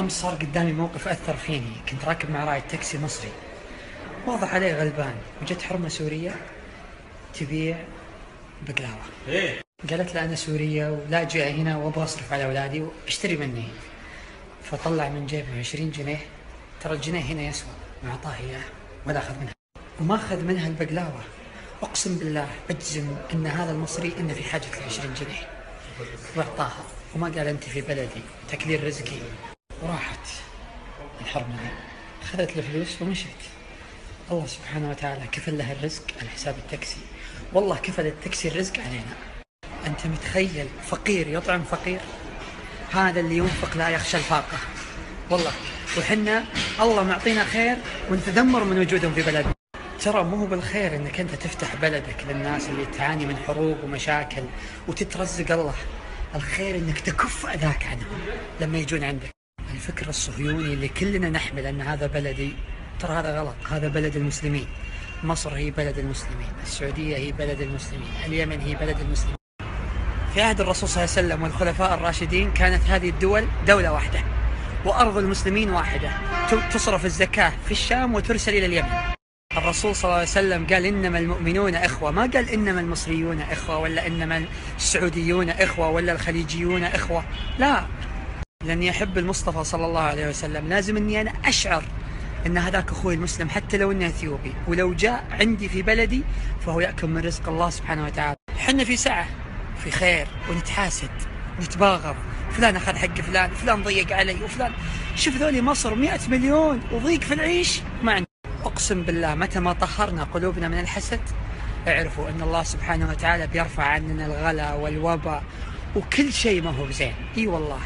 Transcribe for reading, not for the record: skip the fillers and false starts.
أمس صار قدامي موقف أثر فيني. كنت راكب مع رائد تاكسي مصري واضح عليه غلبان، وجت حرمة سورية تبيع بقلاوة. قالت له أنا سورية ولاجئة هنا وأبغى أصرف على أولادي واشتري مني. فطلع من جيبه 20 جنيه. ترى الجنيه هنا يسوى، ما أعطاه إياه ولا أخذ منها، وما أخذ منها البقلاوة. أقسم بالله أجزم أن هذا المصري إنه في حاجة ل20 جنيه وأعطاها، وما قال أنت في بلدي تكليل رزقي. وراحت الحرمة دي، أخذت الفلوس ومشت. الله سبحانه وتعالى كفل لها الرزق على حساب التاكسي. والله كفل التاكسي الرزق علينا. أنت متخيل فقير يطعم فقير؟ هذا اللي ينفق لا يخشى الفاقة والله. وحنا الله معطينا خير ونتذمر من وجودهم في بلدنا. ترى مو بالخير انك انت تفتح بلدك للناس اللي تعاني من حروب ومشاكل وتترزق الله. الخير انك تكف اذاك عنهم لما يجون عندك. الفكر الصهيوني اللي كلنا نحمل ان هذا بلدي، ترى هذا غلط. هذا بلد المسلمين. مصر هي بلد المسلمين، السعودية هي بلد المسلمين، اليمن هي بلد المسلمين. في عهد الرسول صلى الله عليه وسلم والخلفاء الراشدين كانت هذه الدول دولة واحدة، وأرض المسلمين واحدة. تصرف الزكاة في الشام وترسل إلى اليمن. الرسول صلى الله عليه وسلم قال إنما المؤمنون إخوة، ما قال إنما المصريون إخوة ولا إنما السعوديون إخوة ولا الخليجيون إخوة. لا، لأني أحب المصطفى صلى الله عليه وسلم لازم أني أنا أشعر أن هذاك أخوي المسلم حتى لو أنه أثيوبي، ولو جاء عندي في بلدي فهو يأكل من رزق الله سبحانه وتعالى. حنا في سعة في خير، ونتحاسد نتباغر، فلان أخذ حق فلان، فلان ضيق علي، وفلان. شوف ذولي مصر 100 مليون وضيق في العيش ما عندي. أقسم بالله متى ما طهرنا قلوبنا من الحسد اعرفوا أن الله سبحانه وتعالى بيرفع عننا الغلا والوباء وكل شيء ما هو بزين. إي والله.